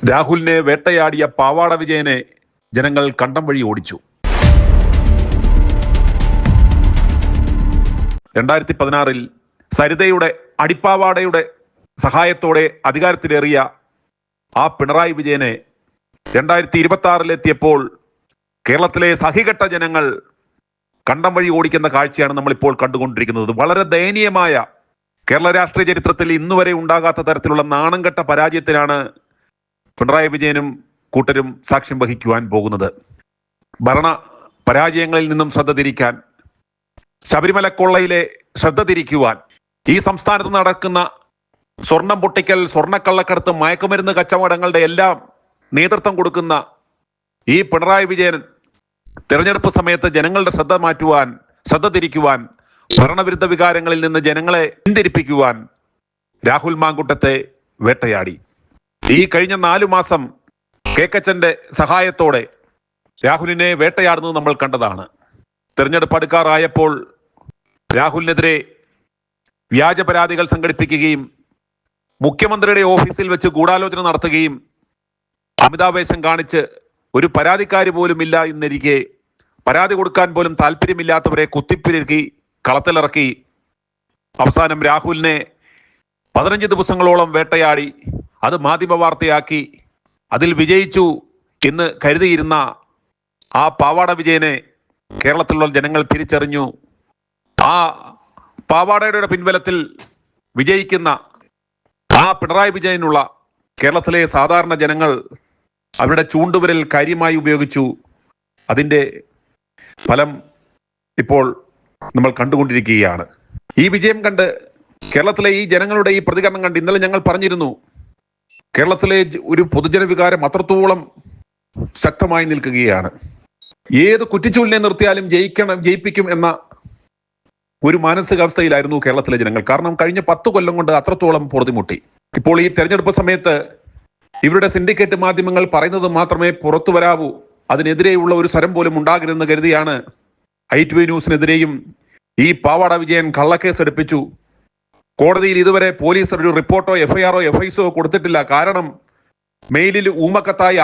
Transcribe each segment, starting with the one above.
രാഹുലിനെ വേട്ടയാടിയ പാവാട വിജയനെ ജനങ്ങൾ കണ്ടം വഴി ഓടിച്ചു. 2016 സരിതയുടെ അടിപ്പാവാടയുടെ സഹായത്തോടെ അധികാരത്തിലേറിയ ആ പിണറായി വിജയനെ 2026 കേരളത്തിലെ സഹികെട്ട ജനങ്ങൾ കണ്ടം വഴി ഓടിക്കുന്ന കാഴ്ചയാണ് നമ്മളിപ്പോൾ കണ്ടുകൊണ്ടിരിക്കുന്നത്. വളരെ ദയനീയമായ, കേരള രാഷ്ട്രീയ ചരിത്രത്തിൽ ഇന്നുവരെ ഉണ്ടാകാത്ത തരത്തിലുള്ള നാണംകെട്ട പരാജയത്തിനാണ് പിണറായി വിജയനും കൂട്ടരും സാക്ഷ്യം വഹിക്കുവാൻ പോകുന്നത്. ഭരണ പരാജയങ്ങളിൽ നിന്നും ശ്രദ്ധ തിരിക്കാൻ, ശബരിമല കൊള്ളയിലെ ശ്രദ്ധ തിരിക്കുവാൻ, ഈ സംസ്ഥാനത്ത് നടക്കുന്ന സ്വർണം പൊട്ടിക്കൽ, സ്വർണ്ണക്കള്ളക്കടത്ത്, മയക്കുമരുന്ന് കച്ചവടങ്ങളുടെ എല്ലാം നേതൃത്വം കൊടുക്കുന്ന ഈ പിണറായി വിജയൻ തെരഞ്ഞെടുപ്പ് സമയത്ത് ജനങ്ങളുടെ ശ്രദ്ധ തിരിക്കുവാൻ, ഭരണവിരുദ്ധ വികാരങ്ങളിൽ നിന്ന് ജനങ്ങളെ പിന്തിരിപ്പിക്കുവാൻ രാഹുൽ മാങ്കൂട്ടത്തെ വേട്ടയാടി. ഈ കഴിഞ്ഞ 4 മാസം കേക്കച്ചന്റെ സഹായത്തോടെ രാഹുലിനെ വേട്ടയാടുന്നത് നമ്മൾ കണ്ടതാണ്. തെരഞ്ഞെടുപ്പ് അടുക്കാറായപ്പോൾ രാഹുലിനെതിരെ വ്യാജ പരാതികൾ സംഘടിപ്പിക്കുകയും മുഖ്യമന്ത്രിയുടെ ഓഫീസിൽ വെച്ച് ഗൂഢാലോചന നടത്തുകയും അമിതാവേശം കാണിച്ച് ഒരു പരാതിക്കാരി പോലും ഇല്ല എന്നിരിക്കെ പരാതി കൊടുക്കാൻ പോലും താല്പര്യമില്ലാത്തവരെ കുത്തിപ്പിരുക്കി കളത്തിലിറക്കി അവസാനം രാഹുലിനെ 15 ദിവസങ്ങളോളം വേട്ടയാടി അത് മാധ്യമ വാർത്തയാക്കി അതിൽ വിജയിച്ചു എന്ന് കരുതിയിരുന്ന ആ പാവാട വിജയനെ കേരളത്തിലുള്ള ജനങ്ങൾ തിരിച്ചറിഞ്ഞു. ആ പാവാടയുടെ പിൻബലത്തിൽ വിജയിക്കുന്ന ആ പിണറായി വിജയനുള്ള കേരളത്തിലെ സാധാരണ ജനങ്ങൾ അവരുടെ ചൂണ്ടുവിരൽ കാര്യമായി ഉപയോഗിച്ചു. അതിൻ്റെ ഫലം ഇപ്പോൾ നമ്മൾ കണ്ടുകൊണ്ടിരിക്കുകയാണ്. ഈ വിജയം കണ്ട് കേരളത്തിലെ ഈ ജനങ്ങളുടെ ഈ പ്രതികരണം കണ്ട് ഇന്നലെ ഞങ്ങൾ പറഞ്ഞിരുന്നു, കേരളത്തിലെ ഒരു പൊതുജന വികാരം അത്രത്തോളം ശക്തമായി നിൽക്കുകയാണ്. ഏത് കുറ്റിച്ചൂലിനെ നിർത്തിയാലും ജയിപ്പിക്കും എന്ന ഒരു മാനസികാവസ്ഥയിലായിരുന്നു കേരളത്തിലെ ജനങ്ങൾ. കാരണം കഴിഞ്ഞ 10 കൊല്ലം കൊണ്ട് അത്രത്തോളം പൊറുതിമുട്ടി. ഇപ്പോൾ ഈ തെരഞ്ഞെടുപ്പ് സമയത്ത് ഇവരുടെ സിൻഡിക്കേറ്റ് മാധ്യമങ്ങൾ പറയുന്നത് മാത്രമേ പുറത്തു വരാവൂ, അതിനെതിരെയുള്ള ഒരു സ്വരം പോലും ഉണ്ടാകരുതെന്ന് കരുതിയാണ് ITV ന്യൂസിനെതിരെയും ഈ പാവാട വിജയൻ കള്ളക്കേസ് എടുപ്പിച്ചു. കോടതിയിൽ ഇതുവരെ പോലീസ് ഒരു റിപ്പോർട്ടോ FIR FISO കൊടുത്തിട്ടില്ല. കാരണം മെയിലിൽ ഊമക്കത്തായി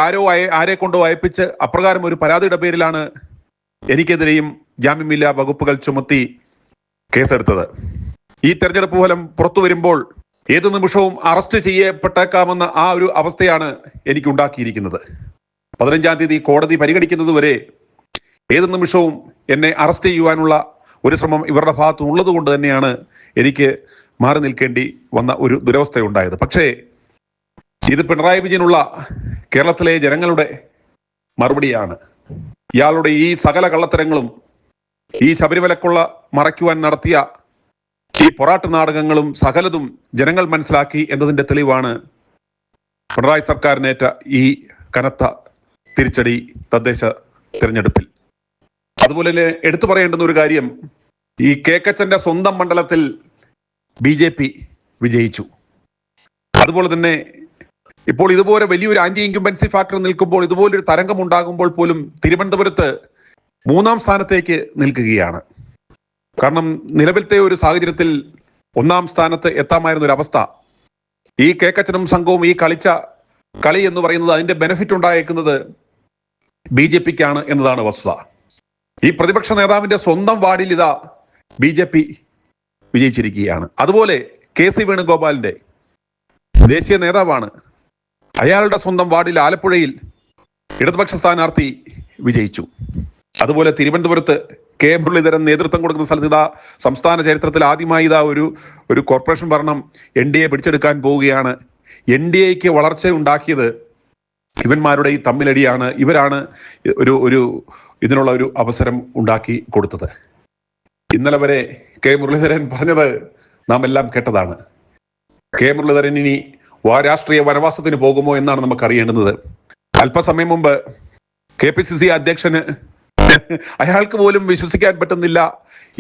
ആരെ കൊണ്ടോ അയപ്പിച്ച് അപ്രകാരം ഒരു പരാതിയുടെ പേരിലാണ് എനിക്കെതിരെയും ജാമ്യമില്ലാ വകുപ്പുകൾ ചുമത്തി കേസെടുത്തത്. ഈ തെരഞ്ഞെടുപ്പ് ഫലം പുറത്തു വരുമ്പോൾ ഏതു നിമിഷവും അറസ്റ്റ് ചെയ്യപ്പെട്ടേക്കാമെന്ന ആ ഒരു അവസ്ഥയാണ് എനിക്കുണ്ടാക്കിയിരിക്കുന്നത്. 15-ാം തീയതി കോടതി പരിഗണിക്കുന്നത് വരെ ഏതു നിമിഷവും എന്നെ അറസ്റ്റ് ചെയ്യുവാനുള്ള ഒരു ശ്രമം ഇവരുടെ ഭാഗത്തു ഉള്ളത് കൊണ്ട് തന്നെയാണ് എനിക്ക് മാറി നിൽക്കേണ്ടി വന്ന ഒരു ദുരവസ്ഥയുണ്ടായത്. പക്ഷേ ഇത് പിണറായി വിജയനുള്ള കേരളത്തിലെ ജനങ്ങളുടെ മറുപടിയാണ്. ഇയാളുടെ ഈ സകല കള്ളത്തരങ്ങളും, ഈ ശബരിമലക്കുള്ള മറയ്ക്കുവാൻ നടത്തിയ ഈ പൊറാട്ട് നാടകങ്ങളും സകലതും ജനങ്ങൾ മനസ്സിലാക്കി എന്നതിന്റെ തെളിവാണ് പിണറായി സർക്കാരിനേറ്റ ഈ കനത്ത തിരിച്ചടി തദ്ദേശ തിരഞ്ഞെടുപ്പിൽ. അതുപോലെ തന്നെ എടുത്തു പറയേണ്ടുന്ന ഒരു കാര്യം, ഈ കേക്കച്ചന്റെ സ്വന്തം മണ്ഡലത്തിൽ BJP വിജയിച്ചു. അതുപോലെ തന്നെ ഇപ്പോൾ ഇതുപോലെ വലിയൊരു ആന്റി ഇൻകംബൻസി ഫാക്ടർ നിൽക്കുമ്പോൾ, ഇതുപോലൊരു തരംഗം ഉണ്ടാകുമ്പോൾ പോലും തിരുവനന്തപുരത്ത് 3-ാം സ്ഥാനത്തേക്ക് നിൽക്കുകയാണ്. കാരണം നിലവിലത്തെ ഒരു സാഹചര്യത്തിൽ 1-ാം സ്ഥാനത്ത് എത്താമായിരുന്ന ഒരു അവസ്ഥ, ഈ കേക്കച്ചനും സംഘവും ഈ കളിച്ച കളി എന്ന് പറയുന്നത് അതിന്റെ ബെനിഫിറ്റ് ഉണ്ടായേക്കുന്നത് BJPക്കാണ് എന്നതാണ് വസ്തുത. ഈ പ്രതിപക്ഷ നേതാവിന്റെ സ്വന്തം വാർഡിൽ ഇതാ BJP വിജയിച്ചിരിക്കുകയാണ്. അതുപോലെ KC വേണുഗോപാലിന്റെ ദേശീയ നേതാവാണ്, അയാളുടെ സ്വന്തം വാർഡിൽ ആലപ്പുഴയിൽ ഇടതുപക്ഷ സ്ഥാനാർത്ഥി വിജയിച്ചു. അതുപോലെ തിരുവനന്തപുരത്ത് K മുരളീധരൻ നേതൃത്വം കൊടുക്കുന്ന സ്ഥലത്ത് ഇതാ സംസ്ഥാന ചരിത്രത്തിൽ ആദ്യമായി ഇതാ ഒരു കോർപ്പറേഷൻ ഭരണം NDA പിടിച്ചെടുക്കാൻ പോവുകയാണ്. NDAക്ക് വളർച്ച ഉണ്ടാക്കിയത് ഇവന്മാരുടെ ഈ തമ്മിലടിയാണ്. ഇവരാണ് ഇതിനുള്ള ഒരു അവസരം ഉണ്ടാക്കി കൊടുത്തത്. ഇന്നലെ വരെ K മുരളീധരൻ പറഞ്ഞത് നാം എല്ലാം കേട്ടതാണ്. K മുരളീധരൻ ഇനി രാഷ്ട്രീയ വനവാസത്തിന് പോകുമോ എന്നാണ് നമുക്ക് അറിയേണ്ടുന്നത്. അല്പസമയം മുമ്പ് KPCC അധ്യക്ഷന് അയാൾക്ക് പോലും വിശ്വസിക്കാൻ പറ്റുന്നില്ല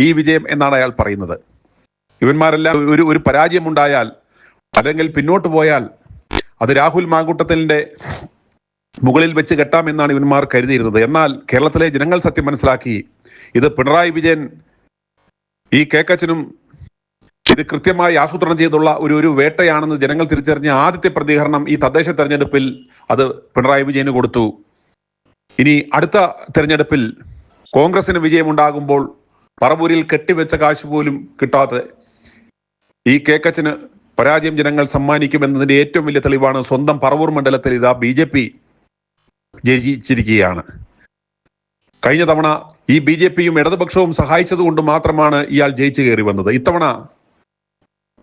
ഈ വിജയം എന്നാണ് അയാൾ പറയുന്നത്. ഇവന്മാരെല്ലാം ഒരു പരാജയം ഉണ്ടായാൽ അല്ലെങ്കിൽ പിന്നോട്ട് പോയാൽ അത് രാഹുൽ മാങ്കൂട്ടത്തിന്റെ മുകളിൽ വെച്ച് കെട്ടാമെന്നാണ് ഇവന്മാർ കരുതിയിരുന്നത്. എന്നാൽ കേരളത്തിലെ ജനങ്ങൾ സത്യം മനസ്സിലാക്കി, ഇത് പിണറായി വിജയൻ ഈ കേക്കച്ചനും ഇത് കൃത്യമായി ആസൂത്രണം ചെയ്തുള്ള ഒരു വേട്ടയാണെന്ന് ജനങ്ങൾ തിരിച്ചറിഞ്ഞ ആദ്യത്തെ പ്രതികരണം ഈ തദ്ദേശ തെരഞ്ഞെടുപ്പിൽ അത് പിണറായി വിജയന് കൊടുത്തു. ഇനി അടുത്ത തെരഞ്ഞെടുപ്പിൽ കോൺഗ്രസിന് വിജയമുണ്ടാകുമ്പോൾ പറവൂരിൽ കെട്ടിവെച്ച കാശ് പോലും കിട്ടാതെ ഈ കേക്കച്ചന് പരാജയം ജനങ്ങൾ സമ്മാനിക്കുമെന്നതിന്റെ ഏറ്റവും വലിയ തെളിവാണ് സ്വന്തം പറവൂർ മണ്ഡലത്തിൽ ഇതാ BJP ജയിച്ചിരിക്കുകയാണ്. കഴിഞ്ഞ തവണ ഈ BJPയും ഇടതുപക്ഷവും സഹായിച്ചതുകൊണ്ട് മാത്രമാണ് ഇയാൾ ജയിച്ചു കയറി വന്നത്. ഇത്തവണ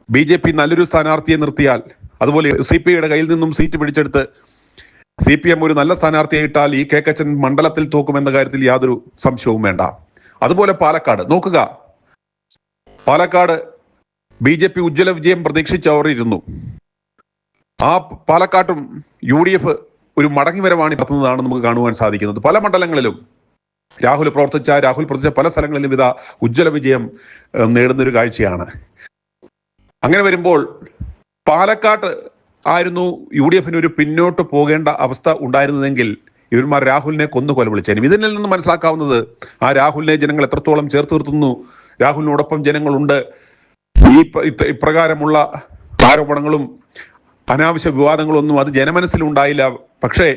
BJP നല്ലൊരു സ്ഥാനാർത്ഥിയെ നിർത്തിയാൽ, അതുപോലെ CPIയുടെ കയ്യിൽ നിന്നും സീറ്റ് പിടിച്ചെടുത്ത് CPM ഒരു നല്ല സ്ഥാനാർത്ഥിയെ ഇട്ടാൽ ഈ കേക്കച്ചൻ മണ്ഡലത്തിൽ തോക്കുമെന്ന കാര്യത്തിൽ യാതൊരു സംശയവും വേണ്ട. അതുപോലെ പാലക്കാട് നോക്കുക. പാലക്കാട് BJP ഉജ്ജ്വല വിജയം പ്രതീക്ഷിച്ചവർ ഇരുന്നു. ആ പാലക്കാട്ടും UDF ഒരു മടങ്ങിവരവാണ് നടത്തുന്നതാണ് നമുക്ക് കാണുവാൻ സാധിക്കുന്നത്. പല മണ്ഡലങ്ങളിലും രാഹുൽ പ്രവർത്തിച്ച പല സ്ഥലങ്ങളിലും ഇതാ ഉജ്ജ്വല വിജയം നേടുന്നൊരു കാഴ്ചയാണ്. അങ്ങനെ വരുമ്പോൾ പാലക്കാട്ട് ആയിരുന്നു UDFന് ഒരു പിന്നോട്ട് പോകേണ്ട അവസ്ഥ ഉണ്ടായിരുന്നതെങ്കിൽ ഇവന്മാർ രാഹുലിനെ കൊന്നു വിളിച്ചേനും. ഇതിൽ നിന്ന് മനസ്സിലാക്കാവുന്നത് ആ രാഹുലിനെ ജനങ്ങൾ എത്രത്തോളം ചേർത്ത് നിർത്തുന്നു, രാഹുലിനോടൊപ്പം ജനങ്ങളുണ്ട്. ഇപ്രകാരമുള്ള ആരോപണങ്ങളും അനാവശ്യ വിവാദങ്ങളൊന്നും അത് ജനമനസ്സിലുണ്ടായില്ല. പക്ഷേ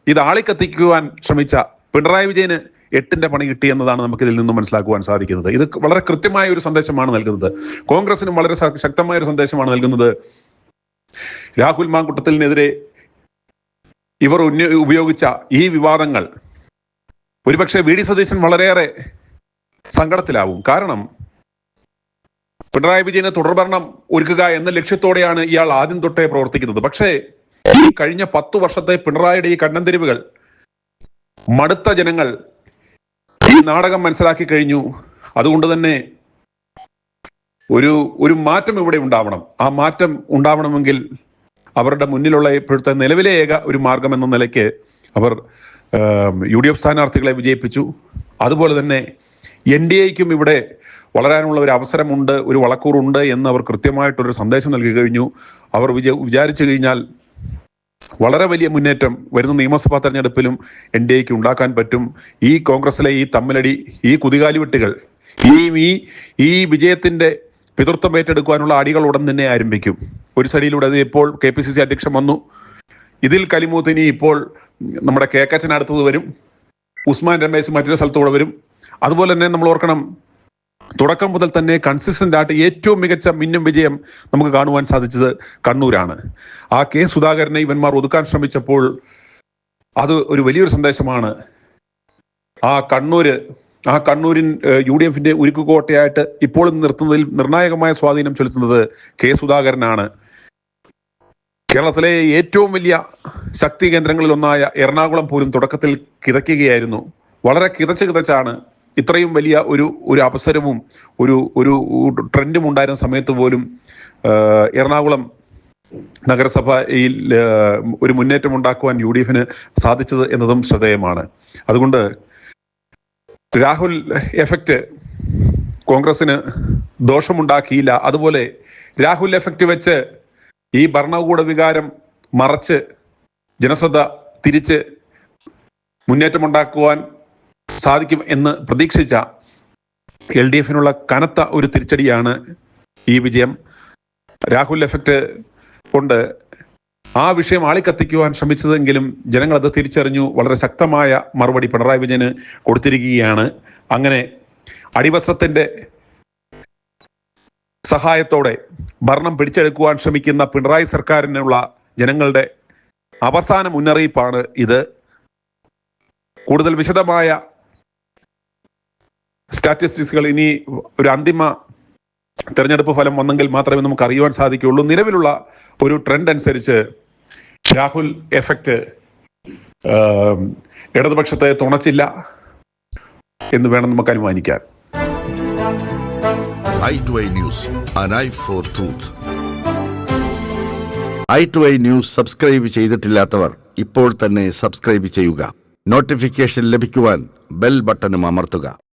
ഇത് ആളിക്കത്തിക്കുവാൻ ശ്രമിച്ച പിണറായി വിജയന് 8ന്റെ പണി കിട്ടി എന്നതാണ് നമുക്ക് ഇതിൽ നിന്നും മനസ്സിലാക്കുവാൻ സാധിക്കുന്നത്. ഇത് വളരെ കൃത്യമായ ഒരു സന്ദേശമാണ് നൽകുന്നത്. കോൺഗ്രസിനും വളരെ ശക്തമായ ഒരു സന്ദേശമാണ് നൽകുന്നത്. രാഹുൽ മാങ്കുട്ടത്തിനെതിരെ ഇവർ ഉപയോഗിച്ച ഈ വിവാദങ്ങൾ ഒരുപക്ഷെ VD സതീശൻ വളരെയേറെ സങ്കടത്തിലാവും. കാരണം പിണറായി വിജയന് തുടർഭരണം ഒരുക്കുക എന്ന ലക്ഷ്യത്തോടെയാണ് ഇയാൾ ആദ്യം തൊട്ടേ പ്രവർത്തിക്കുന്നത്. പക്ഷേ ഈ കഴിഞ്ഞ 10 വർഷത്തെ പിണറായിയുടെ ഈ കണ്ണന്തിരിവുകൾ മടുത്ത ജനങ്ങൾ ഈ നാടകം മനസ്സിലാക്കി കഴിഞ്ഞു. അതുകൊണ്ട് തന്നെ ഒരു മാറ്റം ഇവിടെ ഉണ്ടാവണം. ആ മാറ്റം ഉണ്ടാവണമെങ്കിൽ അവരുടെ മുന്നിലുള്ള ഇപ്പോഴത്തെ നിലവിലെ ഏക ഒരു മാർഗം എന്ന നിലയ്ക്ക് അവർ UDF സ്ഥാനാർത്ഥികളെ വിജയിപ്പിച്ചു. അതുപോലെ തന്നെ NDAയ്ക്കും ഇവിടെ വളരാനുള്ള ഒരു അവസരമുണ്ട്, ഒരു വളക്കൂറുണ്ട് എന്ന് അവർ കൃത്യമായിട്ടൊരു സന്ദേശം നൽകി കഴിഞ്ഞു. അവർ വിചാരിച്ചു കഴിഞ്ഞാൽ വളരെ വലിയ മുന്നേറ്റം വരുന്ന നിയമസഭാ തെരഞ്ഞെടുപ്പിലും NDAയ്ക്ക് ഉണ്ടാക്കാൻ പറ്റും. ഈ കോൺഗ്രസിലെ ഈ തമ്മിലടി, ഈ കുതികാലിവെട്ടുകൾ, ഈ വിജയത്തിന്റെ പിതൃത്വം ഏറ്റെടുക്കുവാനുള്ള അടികൾ ഉടൻ തന്നെ ആരംഭിക്കും. ഒരു സൈഡിലൂടെ അത് ഇപ്പോൾ KPCC അധ്യക്ഷൻ വന്നു. ഇതിൽ കലിമൂത്തിനി ഇപ്പോൾ നമ്മുടെ കേക്കച്ചൻ അടുത്തത് വരും, ഉസ്മാൻ രമേശ് മറ്റൊരു സ്ഥലത്തൂടെ വരും. അതുപോലെ തന്നെ നമ്മൾ ഓർക്കണം, തുടക്കം മുതൽ തന്നെ കൺസിസ്റ്റന്റ് ആയിട്ട് ഏറ്റവും മികച്ച മിന്നും വിജയം നമുക്ക് കാണുവാൻ സാധിച്ചത് കണ്ണൂരാണ്. ആ K സുധാകരനെ ഇവന്മാർ ഒതുക്കാൻ ശ്രമിച്ചപ്പോൾ അത് ഒരു വലിയൊരു സന്ദേശമാണ്. ആ കണ്ണൂരിൻ UDFന്റെ ഉരുക്കുകോട്ടയായിട്ട് ഇപ്പോഴും നിർത്തുന്നതിൽ നിർണായകമായ സ്വാധീനം ചെലുത്തുന്നത് K സുധാകരനാണ്. കേരളത്തിലെ ഏറ്റവും വലിയ ശക്തി കേന്ദ്രങ്ങളിൽ ഒന്നായ എറണാകുളം പോലും തുടക്കത്തിൽ കിതയ്ക്കുകയായിരുന്നു. വളരെ കിതച്ചാണ് ഇത്രയും വലിയ ഒരു അവസരവും ഒരു ട്രെൻഡും ഉണ്ടായിരുന്ന സമയത്ത് പോലും എറണാകുളം നഗരസഭയിൽ ഒരു മുന്നേറ്റം ഉണ്ടാക്കുവാൻ UDFന് സാധിച്ചത് എന്നതും ശ്രദ്ധേയമാണ്. അതുകൊണ്ട് രാഹുൽ എഫക്റ്റ് കോൺഗ്രസിന് ദോഷമുണ്ടാക്കിയില്ല. അതുപോലെ രാഹുൽ എഫക്റ്റ് വെച്ച് ഈ ഭരണകൂട വികാരം മറച്ച് ജനശ്രദ്ധ തിരിച്ച് മുന്നേറ്റമുണ്ടാക്കുവാൻ സാധിക്കും എന്ന് പ്രതീക്ഷിച്ച LDFനുള്ള കനത്ത ഒരു തിരിച്ചടിയാണ് ഈ വിജയം. രാഹുൽ എഫക്റ്റ് കൊണ്ട് ആ വിഷയം ആളിക്കത്തിക്കുവാൻ ശ്രമിച്ചതെങ്കിലും ജനങ്ങൾ അത് തിരിച്ചറിഞ്ഞു. വളരെ ശക്തമായ മറുപടി പിണറായി വിജയന് കൊടുത്തിരിക്കുകയാണ്. അങ്ങനെ അടിവസ്ത്രത്തിന്റെ സഹായത്തോടെ ഭരണം പിടിച്ചെടുക്കുവാൻ ശ്രമിക്കുന്ന പിണറായി സർക്കാരിനുള്ള ജനങ്ങളുടെ അവസാന മുന്നറിയിപ്പാണ് ഇത്. കൂടുതൽ വിശദമായ സ്റ്റാറ്റിസ്റ്റിക്സുകൾ ഇനി ഒരു അന്തിമ തെരഞ്ഞെടുപ്പ് ഫലം വന്നെങ്കിൽ മാത്രമേ നമുക്ക് അറിയുവാൻ സാധിക്കുകയുള്ളൂ. നിലവിലുള്ള ഒരു ട്രെൻഡ് അനുസരിച്ച് രാഹുൽ എഫക്റ്റ് ഇടതുപക്ഷത്തെ തുണച്ചില്ല എന്ന് വേണം നമുക്ക് അനുമാനിക്കാൻ. i2i News, an eye for truth. i2i News subscribe ചെയ്തിട്ടില്ലാത്തവർ ഇപ്പോൾ തന്നെ സബ്സ്ക്രൈബ് ചെയ്യുക. നോട്ടിഫിക്കേഷൻ ലഭിക്കുവാൻ ബെൽ ബട്ടണും അമർത്തുക.